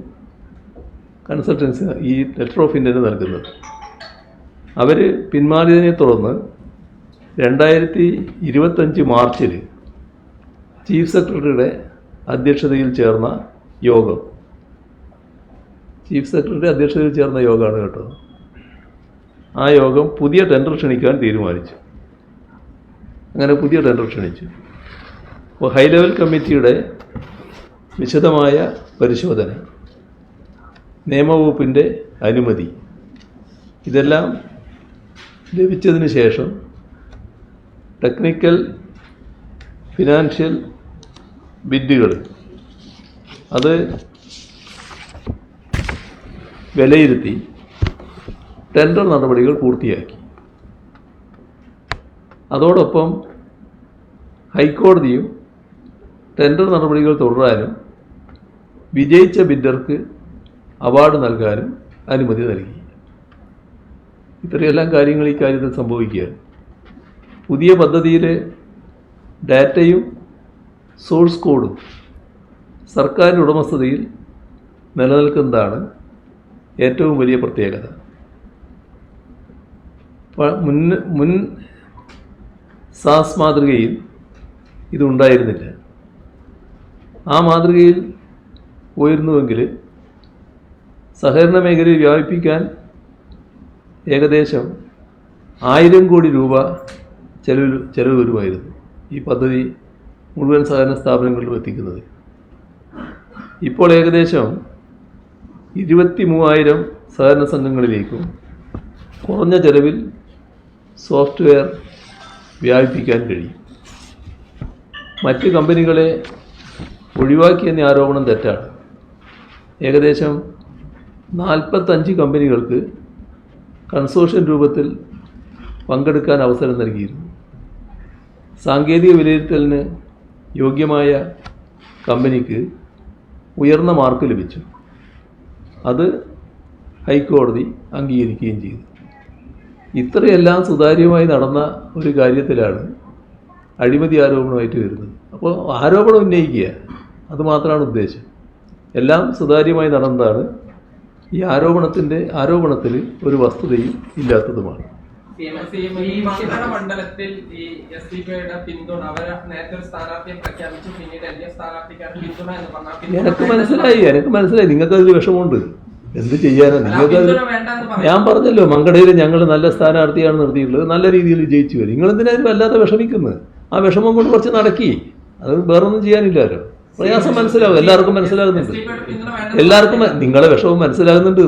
കൺസൾട്ടൻസി ഈ ലെറ്റർ ഓഫ് ഇൻറ്റൻറ്റ് നൽകുന്നത്. അവർ പിന്മാറിയതിനെ തുടർന്ന് 2025 മാർച്ചിൽ ചീഫ് സെക്രട്ടറിയുടെ അധ്യക്ഷതയിൽ ചേർന്ന യോഗമാണ് കേട്ടോ. ആ യോഗം പുതിയ ടെൻഡർ ക്ഷണിക്കാൻ തീരുമാനിച്ചു. അങ്ങനെ പുതിയ ടെൻഡർ ക്ഷണിച്ചു. അപ്പോൾ ഹൈ ലെവൽ കമ്മിറ്റിയുടെ വിശദമായ പരിശോധന, നിയമവകുപ്പിൻ്റെ അനുമതി, ഇതെല്ലാം ലഭിച്ചതിന് ശേഷം ടെക്നിക്കൽ ഫിനാൻഷ്യൽ ബിഡുകൾ അത് വിലയിരുത്തി ടെൻഡർ നടപടികൾ പൂർത്തിയാക്കി. അതോടൊപ്പം ഹൈക്കോടതിയും ടെൻഡർ നടപടികൾ തുടരാനും വിജയിച്ച ബിഡർക്ക് അവാർഡ് നൽകാനും അനുമതി നൽകി. ഇത്രയെല്ലാം കാര്യങ്ങൾ ഈ കാര്യത്തിൽ സംഭവിക്കുകയാണ്. പുതിയ പദ്ധതിയിലെ ഡാറ്റയും സോഴ്സ് കോഡും സർക്കാരിൻ്റെ ഉടമസ്ഥതയിൽ നിലനിൽക്കുന്നതാണ് ഏറ്റവും വലിയ പ്രത്യേകത. മുൻ സാസ് മാതൃകയിൽ ഇതുണ്ടായിരുന്നില്ല. ആ മാതൃകയിൽ പോയിരുന്നുവെങ്കിൽ സഹകരണ മേഖലയിൽ വ്യാപിപ്പിക്കാൻ ഏകദേശം 1000 കോടി രൂപ ചെലവ് വരുമായിരുന്നു ഈ പദ്ധതി മുഴുവൻ സഹകരണ സ്ഥാപനങ്ങളിലും എത്തിക്കുന്നത്. ഇപ്പോൾ ഏകദേശം 23,000 സഹകരണ സംഘങ്ങളിലേക്കും കുറഞ്ഞ ചെലവിൽ സോഫ്റ്റ്വെയർ വ്യാപിപ്പിക്കാൻ കഴിയും. മറ്റ് കമ്പനികളെ ഒഴിവാക്കിയെന്ന ആരോപണം തെറ്റാണ്. ഏകദേശം 45 കമ്പനികൾക്ക് കൺസോർഷ്യം രൂപത്തിൽ പങ്കെടുക്കാൻ അവസരം നൽകിയിരുന്നു. സാങ്കേതിക വിലയിരുത്തലിന് യോഗ്യമായ കമ്പനിക്ക് ഉയർന്ന മാർക്ക് ലഭിച്ചു. അത് ഹൈക്കോടതി അംഗീകരിക്കുകയും ചെയ്തു. ഇത്രയെല്ലാം സുതാര്യമായി നടന്ന ഒരു കാര്യത്തിലാണ് അഴിമതി ആരോപണമായിട്ട് വരുന്നത്. അപ്പോൾ ആരോപണം ഉന്നയിക്കുക, അതുമാത്രമാണ് ഉദ്ദേശം. എല്ലാം സുതാര്യമായി നടന്നതാണ്. ഈ ആരോപണത്തിൽ ഒരു വസ്തുതയും ഇല്ലാത്തതുമാണ്. ഈ മങ്കട മണ്ഡലത്തിൽ ഈ SDPIയുടെ പിന്തുണ, അവര് നേരത്തെ ഒരു സ്ഥാനാർത്ഥിയെ പ്രഖ്യാപിച്ചു, പിന്നീട് LDF സ്ഥാനാർത്ഥിക്കാണ് പിന്തുണ എന്ന് പറഞ്ഞാൽ എനിക്ക് മനസ്സിലായി നിങ്ങൾക്കതിൽ വിഷമമുണ്ട്. എന്ത് ചെയ്യാനാണ് നിങ്ങൾക്കത്? ഞാൻ പറഞ്ഞല്ലോ, മങ്കടയിൽ ഞങ്ങൾ നല്ല സ്ഥാനാർത്ഥിയാണ് നിർത്തിയിട്ടുള്ളത്, നല്ല രീതിയിൽ വിജയിച്ചു വരും. നിങ്ങളെന്തിനാലും വല്ലാതെ വിഷമിക്കുന്നത്? ആ വിഷമം കൊണ്ട് കുറച്ച് നടക്കി, അത് വേറൊന്നും ചെയ്യാനില്ലല്ലോ. പ്രയാസം മനസ്സിലാവും, എല്ലാവർക്കും മനസ്സിലാകുന്നുണ്ട്. എല്ലാവർക്കും നിങ്ങളെ വിഷമം മനസ്സിലാകുന്നുണ്ട്.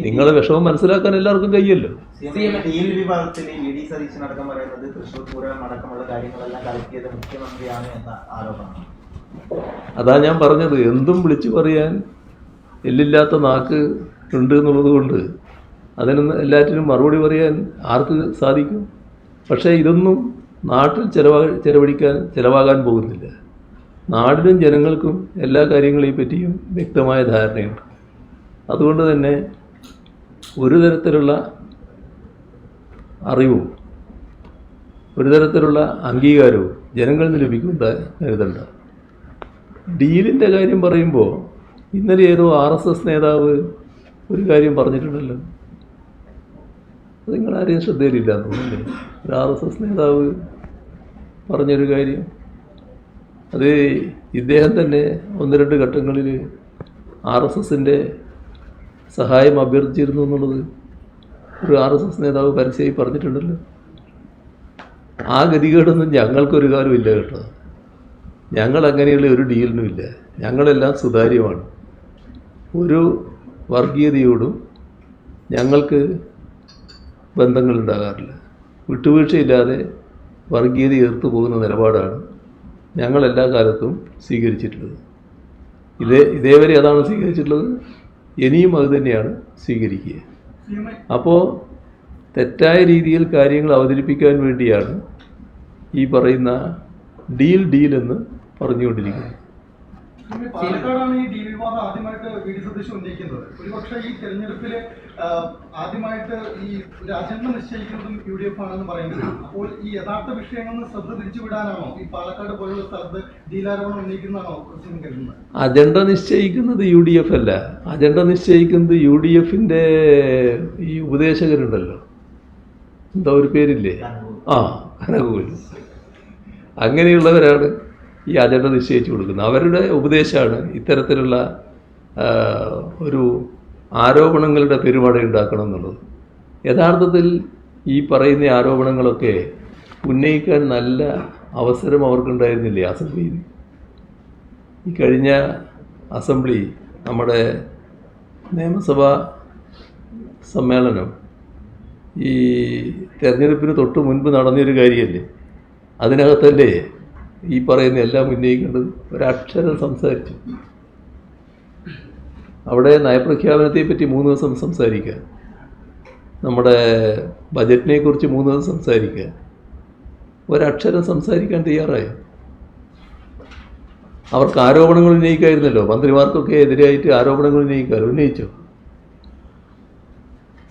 നിങ്ങളെ വിഷമം മനസ്സിലാക്കാൻ എല്ലാവർക്കും കഴിയല്ലോ. ഡീൽ വിഭാഗത്തിൽ ED സതീശനടക്കം പറയുന്നത് തൃശ്ശൂർ പൂരം അടക്കമുള്ള കാര്യങ്ങളെല്ലാം കളക്ട് മുഖ്യമന്ത്രിയാണ് എന്ന ആരോപണം. അതാ ഞാൻ പറഞ്ഞത്, എന്തും വിളിച്ചു പറയാൻ എല്ലില്ലാത്ത നാക്ക് ഉണ്ട് എന്നുള്ളത് കൊണ്ട് അതിനൊന്നും എല്ലാറ്റിനും മറുപടി പറയാൻ ആർക്ക് സാധിക്കും? പക്ഷേ ഇതൊന്നും നാട്ടിൽ ചെലവാകാൻ പോകുന്നില്ല. നാടിനും ജനങ്ങൾക്കും എല്ലാ കാര്യങ്ങളെയും പറ്റിയും വ്യക്തമായ ധാരണയുണ്ട്. അതുകൊണ്ട് തന്നെ ഒരു തരത്തിലുള്ള അറിവും ഒരു തരത്തിലുള്ള അംഗീകാരവും ജനങ്ങളിൽ നിന്ന് ലഭിക്കുന്ന കരുതണ്ട. ഡീലിൻ്റെ കാര്യം പറയുമ്പോൾ ഇന്നലെ ഏതോ RSS നേതാവ് ഒരു കാര്യം പറഞ്ഞിട്ടുണ്ടല്ലോ. അത് നിങ്ങളാരെയും ശ്രദ്ധയിലില്ല തോന്നുന്നില്ലേ? ഒരു RSS നേതാവ് പറഞ്ഞൊരു കാര്യം, അത് ഇദ്ദേഹം തന്നെ 1-2 ഘട്ടങ്ങളിൽ RSSൻ്റെ സഹായം അഭ്യർത്ഥിച്ചിരുന്നു എന്നുള്ളത് ഒരു RSS നേതാവ് പരസ്യമായി പറഞ്ഞിട്ടുണ്ടല്ലോ. ആ ഗതികേടൊന്നും ഞങ്ങൾക്കൊരു കാലം ഇല്ല കേട്ടോ. ഞങ്ങൾ അങ്ങനെയുള്ള ഒരു ഡീലിനും ഇല്ല. ഞങ്ങളെല്ലാം സുതാര്യമാണ്. ഒരു വർഗീയതയോടും ഞങ്ങൾക്ക് ബന്ധങ്ങളുണ്ടാകാറില്ല. വിട്ടുവീഴ്ചയില്ലാതെ വർഗീയത എതിർത്തു പോകുന്ന നിലപാടാണ് ഞങ്ങൾ എല്ലാ കാലത്തും സ്വീകരിച്ചിട്ടുള്ളത്. ഇതേവരെ അതാണ് സ്വീകരിച്ചിട്ടുള്ളത്, ഇനിയും അത് തന്നെയാണ് സ്വീകരിക്കുക. അപ്പോൾ തെറ്റായ രീതിയിൽ കാര്യങ്ങൾ അവതരിപ്പിക്കാൻ വേണ്ടിയാണ് ഈ പറയുന്ന ഡീൽ എന്ന് പറഞ്ഞുകൊണ്ടിരിക്കുന്നത്. പാലക്കാടാണ് ഈ ഡീൽ വിവാദം ആദ്യമായിട്ട് VD സതീശൻ ഉന്നയിക്കുന്നത്. ഒരുപക്ഷെ ഈ തെരഞ്ഞെടുപ്പിൽ ആദ്യമായിട്ട് ഈ ഒരു അജണ്ട നിശ്ചയിക്കുന്നതും UDF ആണെന്ന് പറയുന്നത്. അപ്പോൾ ഈ യഥാർത്ഥ വിഷയങ്ങളിൽ ശ്രദ്ധ തിരിച്ചുവിടാനാണോ ഈ പാലക്കാട് പോലുള്ള സ്ഥലത്ത് ഡീലാരോപണം ഉന്നയിക്കുന്നതാണോ കരുതുന്നത്? അജണ്ട നിശ്ചയിക്കുന്നത് UDF അല്ല. അജണ്ട നിശ്ചയിക്കുന്നത് UDFൻ്റെ ഈ ഉപദേശകരുണ്ടല്ലോ, എന്താ ഒരു പേരില്ലേ, കനകൂൽ, അങ്ങനെയുള്ളവരാണ് ഈ അജണ്ട നിശ്ചയിച്ചു കൊടുക്കുന്നത്. അവരുടെ ഉപദേശമാണ് ഇത്തരത്തിലുള്ള ഒരു ആരോപണങ്ങളുടെ പെരുമഴ ഉണ്ടാക്കണം എന്നുള്ളത്. യഥാർത്ഥത്തിൽ ഈ പറയുന്ന ആരോപണങ്ങളൊക്കെ ഉന്നയിക്കാൻ നല്ല അവസരം അവർക്കുണ്ടായിരുന്നില്ലേ അസംബ്ലിയിൽ? ഈ കഴിഞ്ഞ അസംബ്ലി നമ്മുടെ നിയമസഭാ സമ്മേളനം ഈ തെരഞ്ഞെടുപ്പിന് തൊട്ട് മുൻപ് നടന്നൊരു കാര്യമല്ലേ? അതിനകത്തല്ലേ ഈ പറയുന്ന എല്ലാം ഉന്നയിക്കേണ്ടത്? ഒരക്ഷരം സംസാരിച്ചു. അവിടെ നയപ്രഖ്യാപനത്തെ പറ്റി 3 ദിവസം സംസാരിക്കുക, നമ്മുടെ ബജറ്റിനെ കുറിച്ച് 3 ദിവസം സംസാരിക്കുക, ഒരക്ഷരം സംസാരിക്കാൻ തയ്യാറായി. അവർക്ക് ആരോപണങ്ങൾ ഉന്നയിക്കായിരുന്നല്ലോ, മന്ത്രിമാർക്കൊക്കെ എതിരായിട്ട് ആരോപണങ്ങൾ ഉന്നയിച്ചോ?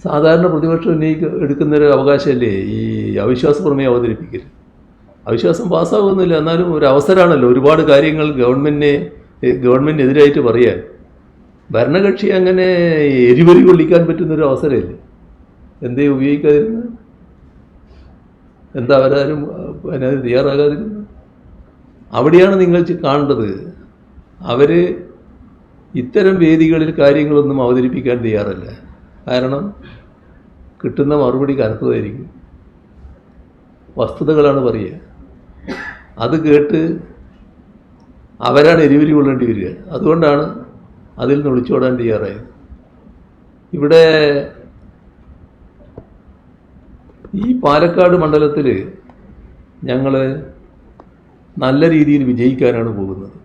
സാധാരണ പ്രതിപക്ഷം എടുക്കുന്നൊരു അവകാശമല്ലേ ഈ അവിശ്വാസ പ്രമേയം അവതരിപ്പിക്കൽ. അവിശ്വാസം പാസ്സാകുന്നില്ല, എന്നാലും ഒരു അവസരമാണല്ലോ ഒരുപാട് കാര്യങ്ങൾ ഗവൺമെൻറ്റിനെതിരായിട്ട് പറയാൻ. ഭരണകക്ഷി അങ്ങനെ എരിവരി കൊള്ളിക്കാൻ പറ്റുന്നൊരു അവസരമില്ലേ? എന്തേ ഉപയോഗിക്കാതിരുന്നത്? എന്താ അവരാരും അതിനത് തയ്യാറാകാതിരുന്നത്? അവിടെയാണ് നിങ്ങൾ കാണേണ്ടത്. അവർ ഇത്തരം വേദികളിൽ കാര്യങ്ങളൊന്നും അവതരിപ്പിക്കാൻ തയ്യാറല്ല. കാരണം കിട്ടുന്ന മറുപടി കനത്തതായിരിക്കും. വസ്തുതകളാണ് പറയുക. അത് കേട്ട് അവരാണ് എരിവരി കൊള്ളേണ്ടി വരിക. അതുകൊണ്ടാണ് അതിൽ നിന്ന് ഒളിച്ചോടാൻ തയ്യാറായത്. ഇവിടെ ഈ പാലക്കാട് മണ്ഡലത്തിൽ ഞങ്ങൾ നല്ല രീതിയിൽ വിജയിക്കാനാണ് പോകുന്നത്.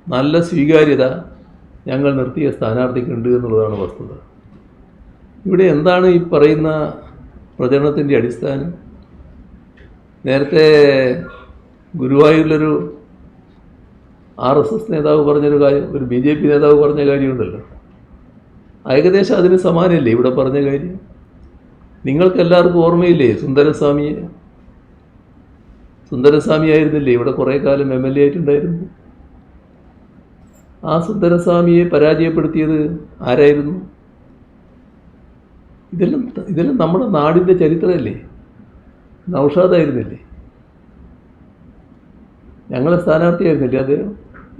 നല്ല സ്വീകാര്യത ഞങ്ങൾ നിർത്തിയ സ്ഥാനാർത്ഥിക്കുണ്ട് എന്നുള്ളതാണ് വസ്തുത. ഇവിടെ എന്താണ് ഈ പറയുന്ന പ്രചരണത്തിൻ്റെ അടിസ്ഥാനം? നേരത്തെ ഗുരുവായൂരിലൊരു RSS നേതാവ് പറഞ്ഞൊരു കാര്യം, ഒരു BJP നേതാവ് പറഞ്ഞ കാര്യമുണ്ടല്ലോ, ഏകദേശം അതിന് സമാനമല്ലേ ഇവിടെ പറഞ്ഞ കാര്യം? നിങ്ങൾക്ക് എല്ലാവർക്കും ഓർമ്മയില്ലേ സുന്ദരസ്വാമി ആയിരുന്നില്ലേ ഇവിടെ കുറേ കാലം MLA ആയിട്ടുണ്ടായിരുന്നു? ആ സുന്ദരസ്വാമിയെ പരാജയപ്പെടുത്തിയത് ആരായിരുന്നു? ഇതെല്ലാം നമ്മുടെ നാടിൻ്റെ ചരിത്രമല്ലേ? നൗഷാദായിരുന്നില്ലേ? ഞങ്ങളെ സ്ഥാനാർത്ഥിയായിരുന്നില്ലേ അദ്ദേഹം?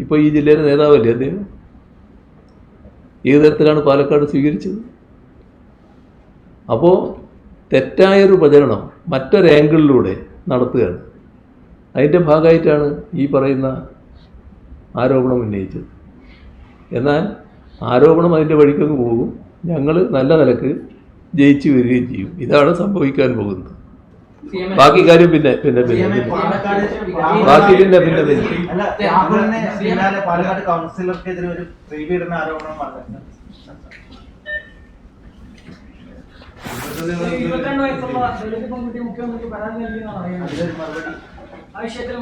ഇപ്പോൾ ഈ ജില്ലയിലെ നേതാവല്ലേ അദ്ദേഹം? ഏത് തരത്തിലാണ് പാലക്കാട് സ്വീകരിച്ചത്? അപ്പോൾ തെറ്റായൊരു പ്രചരണം മറ്റൊരു ആംഗിളിലൂടെ നടത്തുകയാണ്. അതിൻ്റെ ഭാഗമായിട്ടാണ് ഈ പറയുന്ന ആരോപണം ഉന്നയിച്ചത്. എന്നാൽ ആരോപണം അതിൻ്റെ വഴിക്കങ്ങ് പോകും. ഞങ്ങൾ നല്ല നിലക്ക് ജയിച്ചു വരികയും ചെയ്യും. ഇതാണ് സംഭവിക്കാൻ പോകുന്നത്. ബാക്കി കാര്യം പിന്നെ പാലക്കാട് കൗൺസിലർക്കെതിരെ ഒരു സ്ത്രീപീഡന ആരോപണം വന്നിട്ടുണ്ട്. 22 വയസ്സുള്ള ദളിത് പെൺകുട്ടി മുഖ്യമന്ത്രിക്ക് പരാതി നൽകിയെന്നാണ് അറിയുന്നത്. അതിലൊരു മറുപടി ആ വിഷയത്തിൽ